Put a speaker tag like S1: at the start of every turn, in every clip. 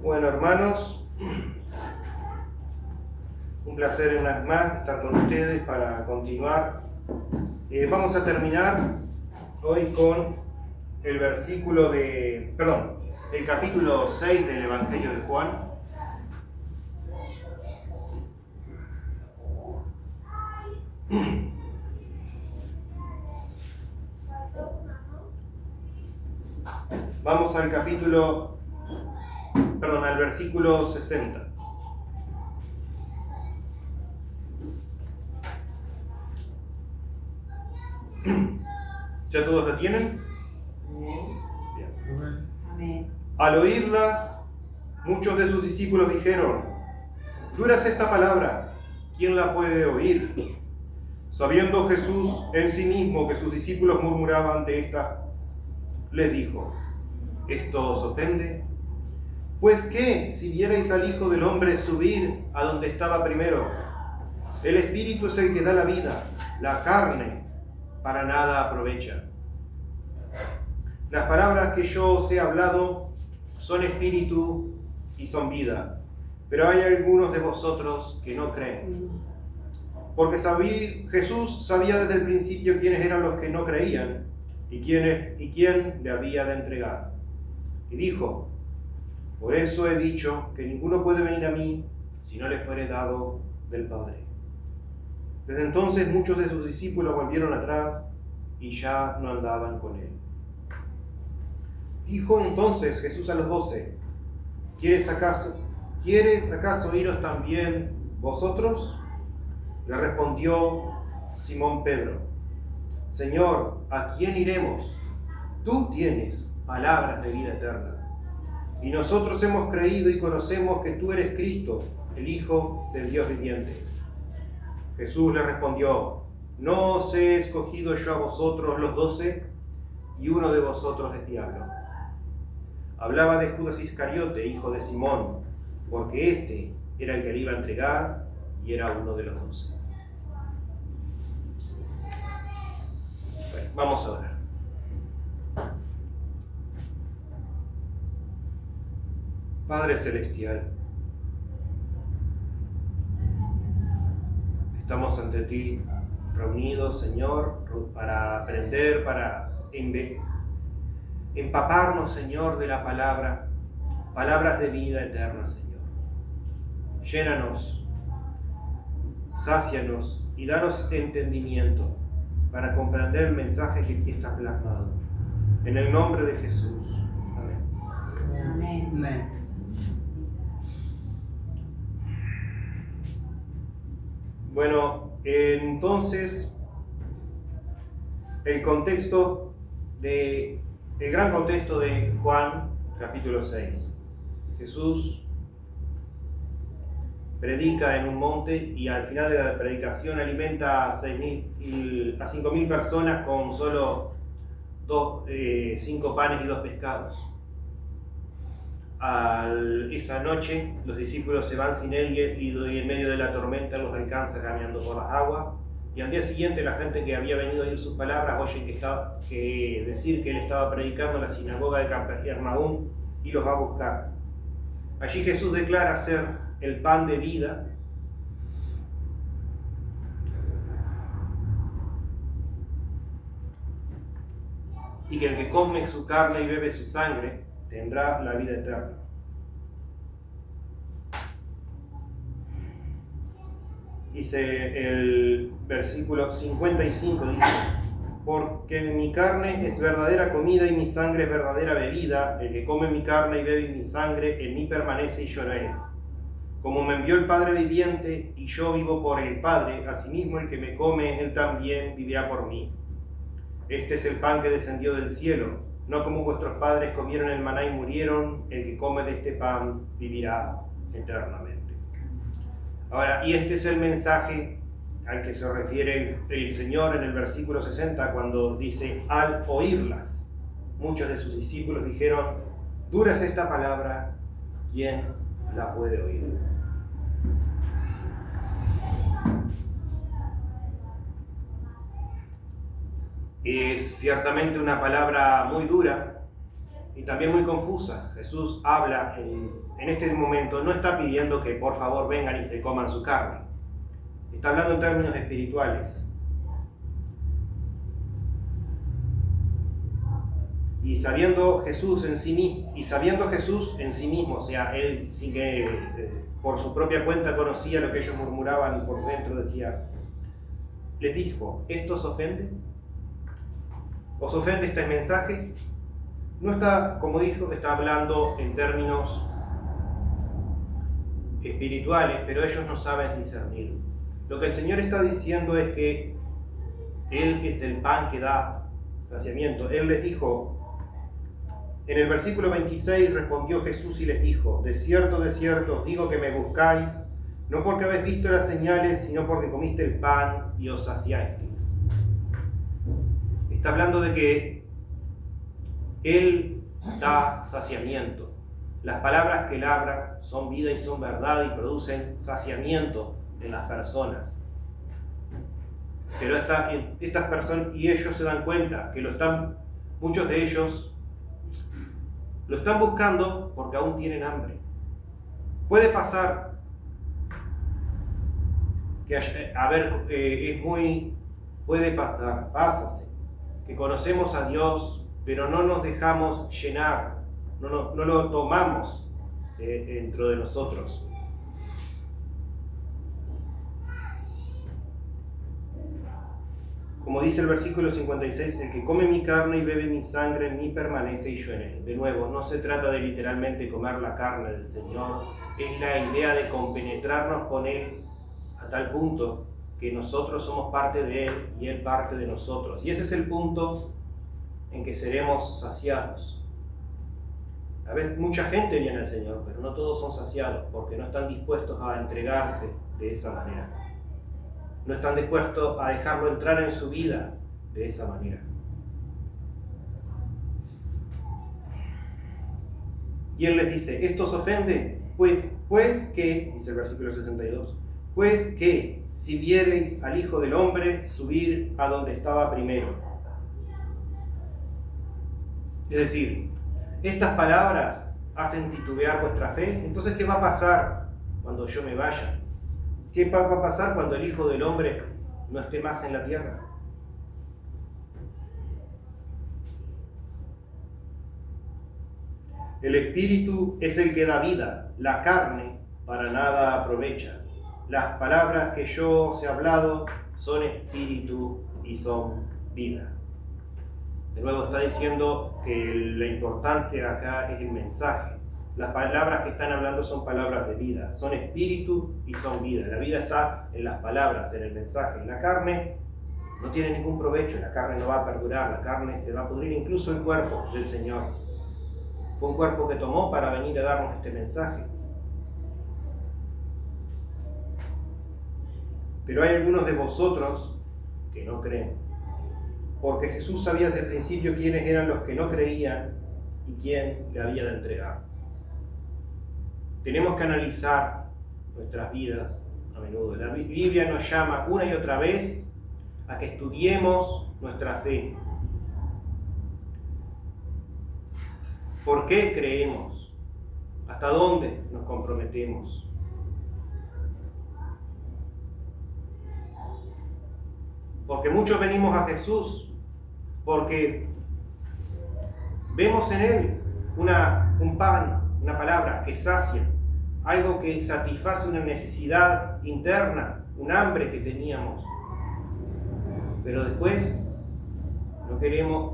S1: Bueno, hermanos, un placer una vez más estar con ustedes para continuar. Vamos a terminar hoy con el el capítulo 6 del Evangelio de Juan. Vamos al al versículo 60. ¿Ya todos lo tienen? Bien.
S2: Amén.
S1: Al oírlas, muchos de sus discípulos dijeron: dura es esta palabra, ¿quién la puede oír? Sabiendo Jesús en sí mismo que sus discípulos murmuraban de esta, les dijo: ¿esto os ofende? Pues qué, si vierais al Hijo del Hombre subir a donde estaba primero. El Espíritu es el que da la vida, la carne para nada aprovecha. Las palabras que yo os he hablado son espíritu y son vida, pero hay algunos de vosotros que no creen. Porque Jesús sabía desde el principio quiénes eran los que no creían y quién le había de entregar. Y dijo: por eso he dicho que ninguno puede venir a mí si no le fuere dado del Padre. Desde entonces muchos de sus discípulos volvieron atrás y ya no andaban con él. Dijo entonces Jesús a los 12: ¿Quieres acaso iros también vosotros? Le respondió Simón Pedro: Señor, ¿a quién iremos? Tú tienes palabras de vida eterna. Y nosotros hemos creído y conocemos que tú eres Cristo, el Hijo del Dios viviente. Jesús le respondió: ¿no os he escogido yo a vosotros los 12? Y uno de vosotros es diablo. Hablaba de Judas Iscariote, hijo de Simón, porque este era el que le iba a entregar y era uno de los 12. Bueno, vamos a orar. Padre Celestial, estamos ante ti reunidos, Señor, para aprender, para empaparnos, Señor, de la palabra, palabras de vida eterna, Señor. Llénanos, sácianos y danos entendimiento para comprender el mensaje que aquí está plasmado. En el nombre de Jesús. Amén.
S2: Amén.
S3: Amén.
S1: Bueno, entonces, el gran contexto de Juan, capítulo 6. Jesús predica en un monte y al final de la predicación alimenta a 5.000 personas con solo 5 panes y 2 pescados. Esa noche los discípulos se van sin él y en medio de la tormenta los alcanza caminando por las aguas. Y al día siguiente la gente que había venido a oír sus palabras oye que decir que él estaba predicando en la sinagoga de Capernaum y los va a buscar. Allí Jesús declara ser el pan de vida. Y que el que come su carne y bebe su sangre tendrá la vida eterna. Dice el versículo 55, dice: porque mi carne es verdadera comida y mi sangre es verdadera bebida. El que come mi carne y bebe mi sangre, en mí permanece y yo en él. Como me envió el Padre viviente y yo vivo por el Padre, asimismo el que me come, él también vivirá por mí. Este es el pan que descendió del cielo, no como vuestros padres comieron el maná y murieron. El que come de este pan vivirá eternamente. Ahora, y este es el mensaje al que se refiere el Señor en el versículo 60 cuando dice: al oírlas, muchos de sus discípulos dijeron: dura es esta palabra, ¿quién la puede oír? Es ciertamente una palabra muy dura, y también muy confusa. Jesús habla en este momento, no está pidiendo que por favor vengan y se coman su carne. Está hablando en términos espirituales. Y sabiendo Jesús en sí mismo, o sea, él sin que por su propia cuenta conocía lo que ellos murmuraban por dentro, les dijo, ¿esto os ofende? ¿Os ofende este mensaje? No está, como dijo, está hablando en términos espirituales, pero ellos no saben discernir. Lo que el Señor está diciendo es que Él es el pan que da saciamiento. Él les dijo, en el versículo 26 respondió Jesús y les dijo, de cierto os digo que me buscáis, no porque habéis visto las señales, sino porque comiste el pan y os saciasteis. Está hablando de que Él da saciamiento. Las palabras que Él habla son vida y son verdad y producen saciamiento en las personas. Pero estas personas, y ellos se dan cuenta que muchos de ellos lo están buscando porque aún tienen hambre. Puede pasar pásase, que conocemos a Dios, pero no nos dejamos llenar, no lo tomamos dentro de nosotros. Como dice el versículo 56, el que come mi carne y bebe mi sangre en mí permanece y yo en él. De nuevo, no se trata de literalmente comer la carne del Señor, es la idea de compenetrarnos con Él a tal punto que nosotros somos parte de Él y Él parte de nosotros. Y ese es el punto en que seremos saciados. A veces mucha gente viene al Señor, pero no todos son saciados porque no están dispuestos a entregarse de esa manera. No están dispuestos a dejarlo entrar en su vida de esa manera. Y Él les dice, ¿esto os ofende? Pues que, dice el versículo 62, pues que si viereis al Hijo del Hombre subir a donde estaba primero. Es decir, estas palabras hacen titubear vuestra fe. Entonces, ¿qué va a pasar cuando yo me vaya? ¿Qué va a pasar cuando el Hijo del Hombre no esté más en la tierra? El Espíritu es el que da vida, la carne para nada aprovecha. Las palabras que yo os he hablado son espíritu y son vida. De nuevo está diciendo que lo importante acá es el mensaje. Las palabras que están hablando son palabras de vida, son espíritu y son vida. La vida está en las palabras, en el mensaje. La carne no tiene ningún provecho, la carne no va a perdurar, la carne se va a pudrir, incluso el cuerpo del Señor. Fue un cuerpo que tomó para venir a darnos este mensaje. Pero hay algunos de vosotros que no creen, porque Jesús sabía desde el principio quiénes eran los que no creían y quién le había de entregar. Tenemos que analizar nuestras vidas a menudo. La Biblia nos llama una y otra vez a que estudiemos nuestra fe. ¿Por qué creemos? ¿Hasta dónde nos comprometemos? Porque muchos venimos a Jesús porque vemos en Él un pan, una palabra que sacia, algo que satisface una necesidad interna, un hambre que teníamos. Pero después no queremos,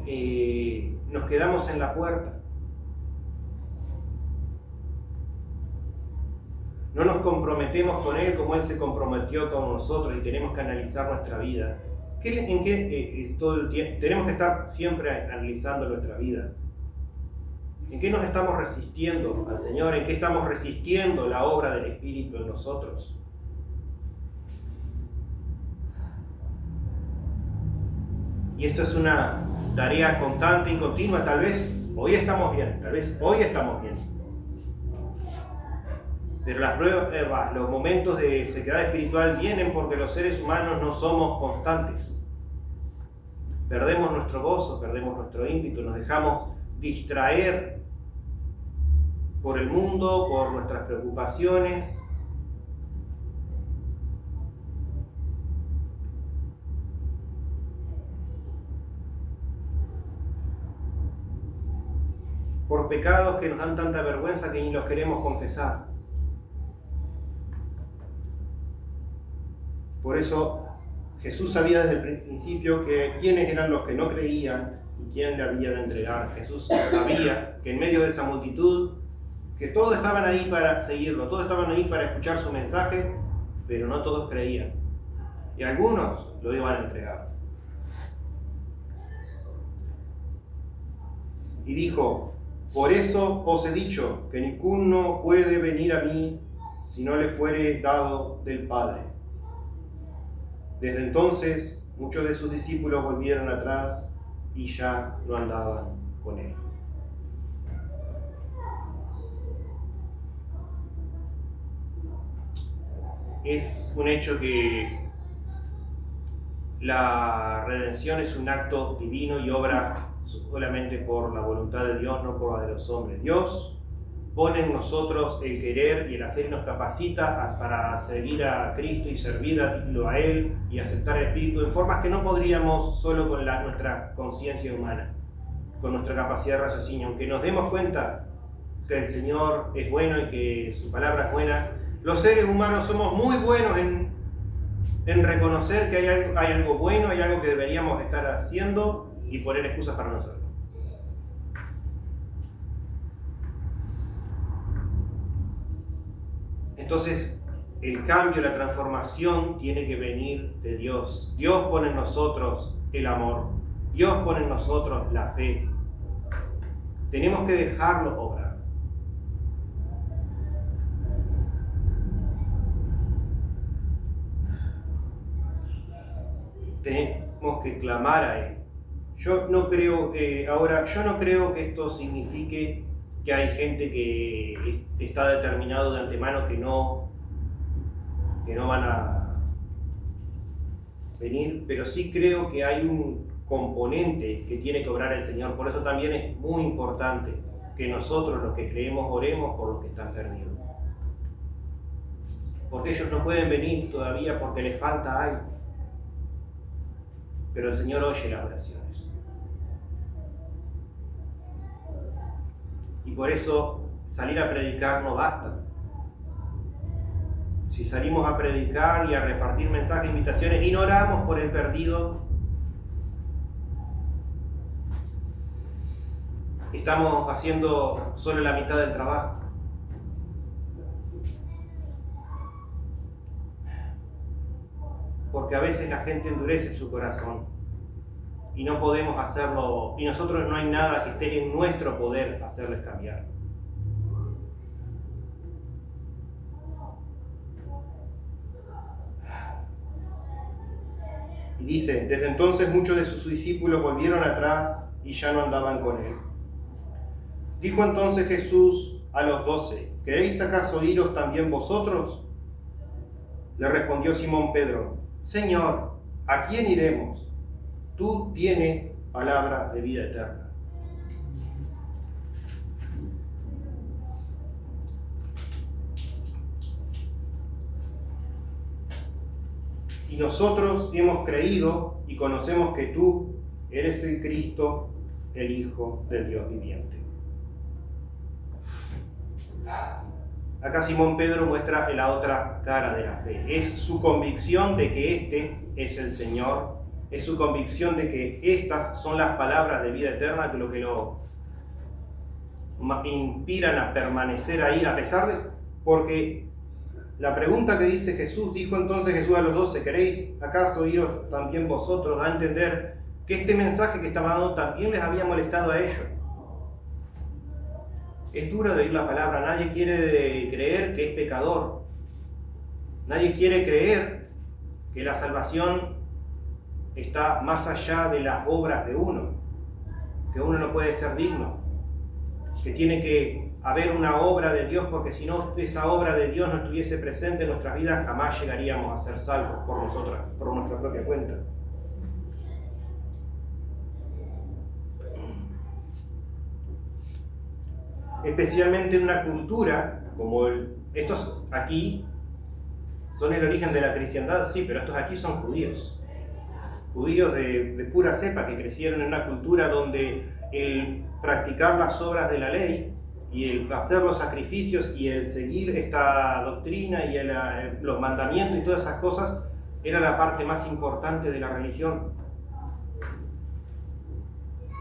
S1: nos quedamos en la puerta. No nos comprometemos con Él como Él se comprometió con nosotros y tenemos que analizar nuestra vida. Todo el tiempo tenemos que estar siempre analizando nuestra vida. ¿En qué nos estamos resistiendo al Señor? ¿En qué estamos resistiendo la obra del Espíritu en nosotros? Y esto es una tarea constante y continua. Tal vez hoy estamos bien, Pero las pruebas, los momentos de sequedad espiritual vienen porque los seres humanos no somos constantes. Perdemos nuestro gozo, perdemos nuestro ímpetu, nos dejamos distraer por el mundo, por nuestras preocupaciones. Por pecados que nos dan tanta vergüenza que ni los queremos confesar. Por eso Jesús sabía desde el principio que quiénes eran los que no creían y quién le había de entregar. Jesús sabía que en medio de esa multitud, que todos estaban ahí para seguirlo, todos estaban ahí para escuchar su mensaje, pero no todos creían. Y algunos lo iban a entregar. Y dijo: por eso os he dicho que ninguno puede venir a mí si no le fuere dado del Padre. Desde entonces, muchos de sus discípulos volvieron atrás y ya no andaban con él. Es un hecho que la redención es un acto divino y obra solamente por la voluntad de Dios, no por la de los hombres. Dios pone en nosotros el querer y el hacer y nos capacita para seguir a Cristo y servir a Él y aceptar el Espíritu en formas que no podríamos solo con nuestra conciencia humana, con nuestra capacidad de raciocinio. Aunque nos demos cuenta que el Señor es bueno y que su palabra es buena, los seres humanos somos muy buenos en reconocer que hay algo bueno, hay algo que deberíamos estar haciendo y poner excusas para no hacerlo. Entonces, el cambio, la transformación tiene que venir de Dios. Dios pone en nosotros el amor. Dios pone en nosotros la fe. Tenemos que dejarlo obrar. Tenemos que clamar a Él. Yo no creo que esto signifique que hay gente que está determinado de antemano que no van a venir, pero sí creo que hay un componente que tiene que obrar el Señor. Por eso también es muy importante que nosotros, los que creemos, oremos por los que están perdidos. Porque ellos no pueden venir todavía porque les falta algo. Pero el Señor oye las oraciones. Y por eso salir a predicar no basta. Si salimos a predicar y a repartir mensajes, invitaciones, y no oramos por el perdido, estamos haciendo solo la mitad del trabajo. Porque a veces la gente endurece su corazón y no podemos hacerlo, y nosotros no hay nada que esté en nuestro poder hacerles cambiar. Y dice: desde entonces muchos de sus discípulos volvieron atrás y ya no andaban con él. Dijo entonces Jesús a los 12: ¿queréis acaso iros también vosotros? Le respondió Simón Pedro: Señor, ¿a quién iremos? Tú tienes palabra de vida eterna. Y nosotros hemos creído y conocemos que tú eres el Cristo, el Hijo del Dios viviente. Acá Simón Pedro muestra la otra cara de la fe. Es su convicción de que este es el Señor. Es su convicción de que estas son las palabras de vida eterna, que lo inspiran a permanecer ahí, a pesar de... Porque la pregunta que dice Jesús, dijo entonces Jesús a los 12, ¿queréis acaso iros también vosotros? Da a entender que este mensaje que estaba dando también les había molestado a ellos. Es duro de oír la palabra, nadie quiere creer que es pecador. Nadie quiere creer que la salvación está más allá de las obras de uno, que uno no puede ser digno, que tiene que haber una obra de Dios, porque si no esa obra de Dios no estuviese presente en nuestras vidas, jamás llegaríamos a ser salvos por nuestra propia cuenta. especialmente en una cultura como estos aquí son el origen de la cristiandad, sí, pero estos aquí son judíos. Judíos de pura cepa que crecieron en una cultura donde el practicar las obras de la ley y el hacer los sacrificios y el seguir esta doctrina y los mandamientos y todas esas cosas era la parte más importante de la religión.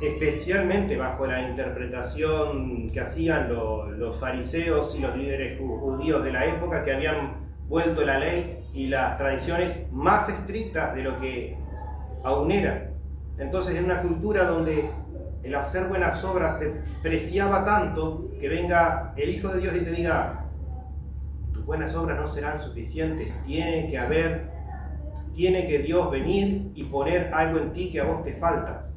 S1: Especialmente bajo la interpretación que hacían los fariseos y los líderes judíos de la época, que habían vuelto la ley y las tradiciones más estrictas de lo que aún era. Entonces, en una cultura donde el hacer buenas obras se preciaba tanto, que venga el Hijo de Dios y te diga: tus buenas obras no serán suficientes, tiene que Dios venir y poner algo en ti que a vos te falta.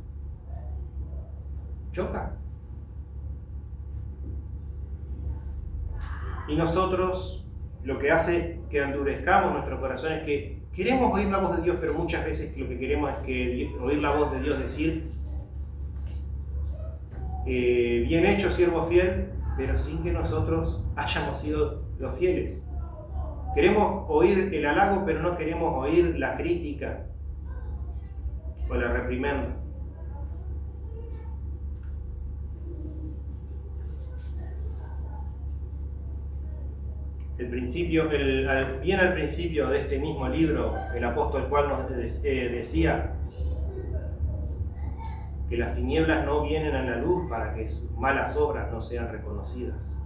S1: Choca. Y nosotros, lo que hace que endurezcamos nuestro corazón es que queremos oír la voz de Dios, pero muchas veces lo que queremos es oír la voz de Dios decir: bien hecho, siervo fiel, pero sin que nosotros hayamos sido los fieles. Queremos oír el halago, pero no queremos oír la crítica o la reprimenda. Bien al principio de este mismo libro, el apóstol Juan nos decía que las tinieblas no vienen a la luz para que sus malas obras no sean reconocidas.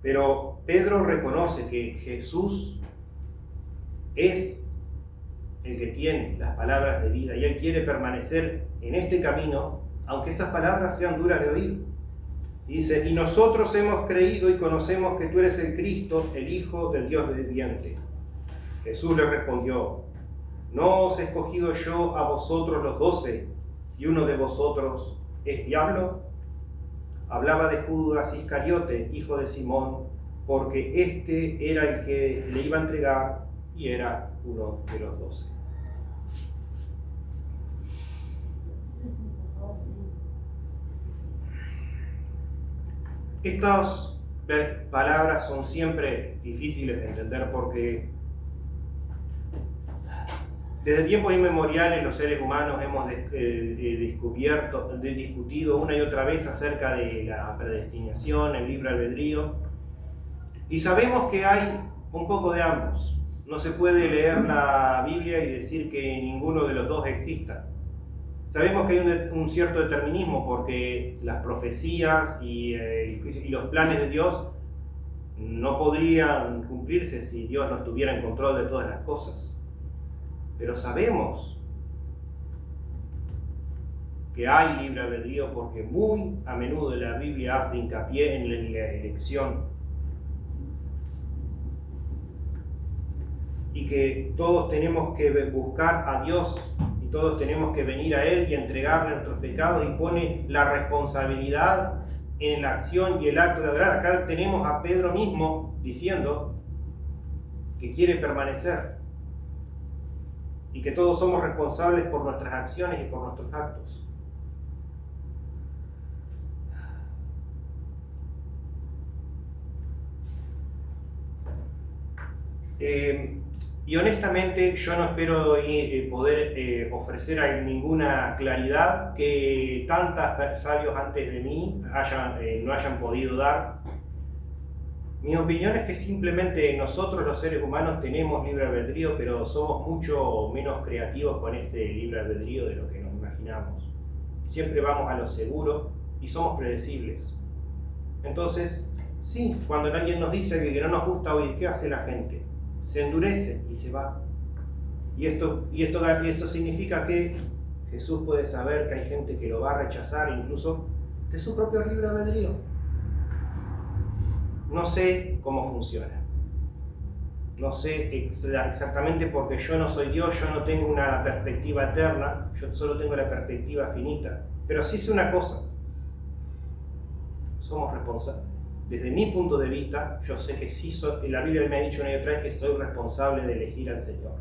S1: Pero Pedro reconoce que Jesús es el que tiene las palabras de vida y él quiere permanecer en este camino, aunque esas palabras sean duras de oír. Dice: y nosotros hemos creído y conocemos que tú eres el Cristo, el Hijo del Dios viviente. Jesús le respondió: ¿no os he escogido yo a vosotros los 12 y uno de vosotros es diablo? Hablaba de Judas Iscariote, hijo de Simón, porque este era el que le iba a entregar y era uno de los 12. Estas palabras son siempre difíciles de entender porque desde tiempos inmemoriales los seres humanos hemos discutido una y otra vez acerca de la predestinación, el libre albedrío, y sabemos que hay un poco de ambos. No se puede leer la Biblia y decir que ninguno de los dos exista. Sabemos que hay un cierto determinismo porque las profecías y los planes de Dios no podrían cumplirse si Dios no estuviera en control de todas las cosas. Pero sabemos que hay libre albedrío porque muy a menudo la Biblia hace hincapié en la elección. Y que todos tenemos que buscar a Dios y todos tenemos que venir a Él y entregarle nuestros pecados, y pone la responsabilidad en la acción y el acto de adorar. Acá tenemos a Pedro mismo diciendo que quiere permanecer y que todos somos responsables por nuestras acciones y por nuestros actos. Y honestamente yo no espero poder ofrecer ninguna claridad que tantos sabios antes de mí no hayan podido dar. Mi opinión es que simplemente nosotros los seres humanos tenemos libre albedrío, pero somos mucho menos creativos con ese libre albedrío de lo que nos imaginamos. Siempre vamos a lo seguro y somos predecibles. Entonces, sí, cuando alguien nos dice que no nos gusta oír, ¿qué hace la gente? Se endurece y se va. Y esto significa que Jesús puede saber que hay gente que lo va a rechazar incluso de su propio libre albedrío. No sé cómo funciona. No sé exactamente, porque yo no soy Dios, yo no tengo una perspectiva eterna, yo solo tengo la perspectiva finita. Pero sí sé una cosa: somos responsables. Desde mi punto de vista, yo sé que sí la Biblia me ha dicho una y otra vez que soy responsable de elegir al Señor.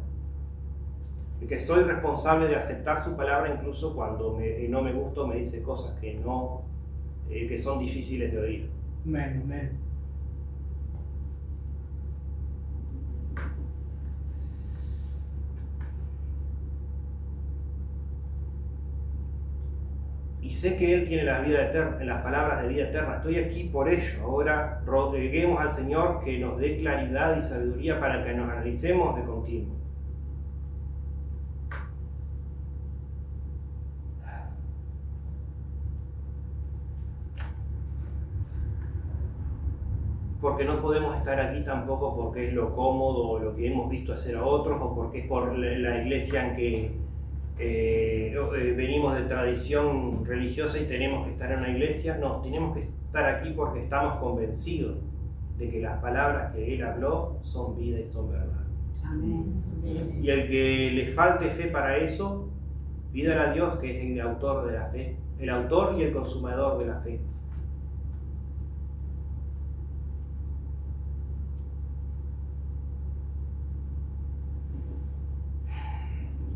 S1: de que soy responsable de aceptar su palabra incluso cuando no me gusta o me dice cosas que son difíciles de oír.
S2: Amén, amén.
S1: Y sé que Él tiene la vida eterna, las palabras de vida eterna. Estoy aquí por ello. Ahora roguemos al Señor que nos dé claridad y sabiduría para que nos analicemos de continuo. Porque no podemos estar aquí tampoco porque es lo cómodo o lo que hemos visto hacer a otros o porque es por la iglesia en que venimos de tradición religiosa y tenemos que estar en una iglesia. No, tenemos que estar aquí porque estamos convencidos de que las palabras que Él habló son vida y son verdad.
S3: Amén.
S1: Y el que le falte fe para eso, pídale a Dios, que es el autor de la fe, el autor y el consumador de la fe.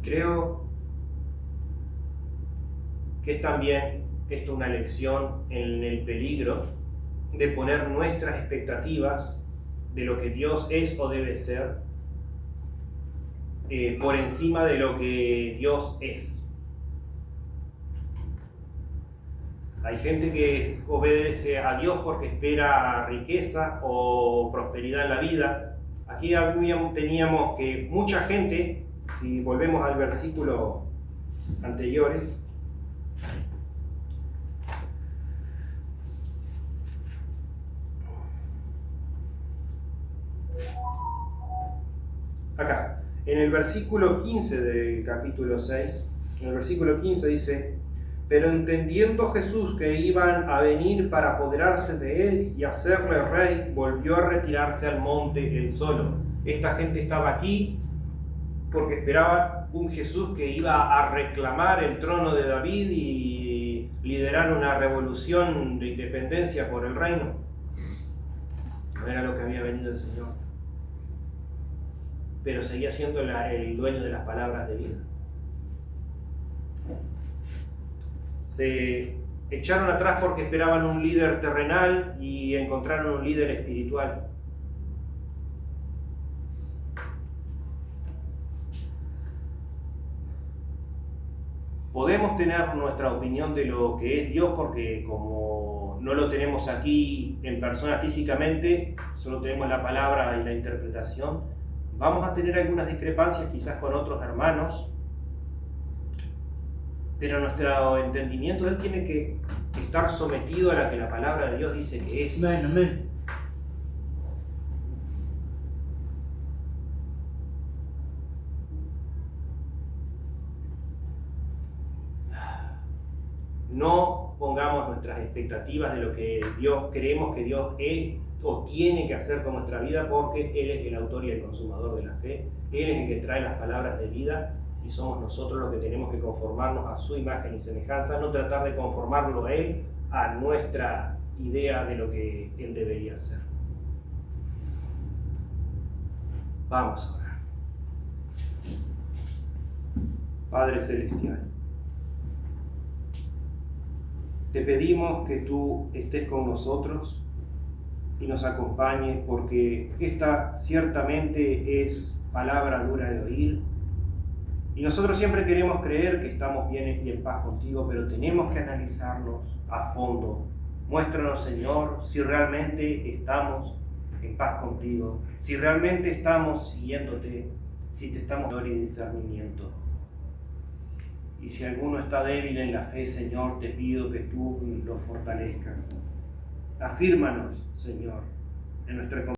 S1: Creo que es también esto una lección en el peligro de poner nuestras expectativas de lo que Dios es o debe ser por encima de lo que Dios es. Hay gente que obedece a Dios porque espera riqueza o prosperidad en la vida. Aquí teníamos que mucha gente, si volvemos al versículo anteriores, acá, en el versículo 15 del capítulo 6, en el versículo 15 dice: pero entendiendo Jesús que iban a venir para apoderarse de él y hacerle rey, volvió a retirarse al monte él solo. Esta gente estaba aquí porque esperaban un Jesús que iba a reclamar el trono de David y liderar una revolución de independencia por el reino. No era lo que había venido el Señor. Pero seguía siendo el dueño de las palabras de vida. Se echaron atrás porque esperaban un líder terrenal y encontraron un líder espiritual. Podemos tener nuestra opinión de lo que es Dios porque como no lo tenemos aquí en persona físicamente, solo tenemos la palabra y la interpretación, vamos a tener algunas discrepancias quizás con otros hermanos, pero nuestro entendimiento de Él tiene que estar sometido a la que la palabra de Dios dice que es.
S2: Amén, amén.
S1: No pongamos nuestras expectativas de lo que Dios creemos que Dios es o tiene que hacer con nuestra vida, porque Él es el autor y el consumador de la fe. Él es el que trae las palabras de vida y somos nosotros los que tenemos que conformarnos a su imagen y semejanza, no tratar de conformarlo a Él a nuestra idea de lo que Él debería ser. Vamos a orar. Padre Celestial, te pedimos que tú estés con nosotros y nos acompañes, porque esta ciertamente es palabra dura de oír. Y nosotros siempre queremos creer que estamos bien y en paz contigo, pero tenemos que analizarnos a fondo. Muéstranos, Señor, si realmente estamos en paz contigo, si realmente estamos siguiéndote, si te estamos dando discernimiento. Y si alguno está débil en la fe, Señor, te pido que tú lo fortalezcas. Afírmanos, Señor, en nuestra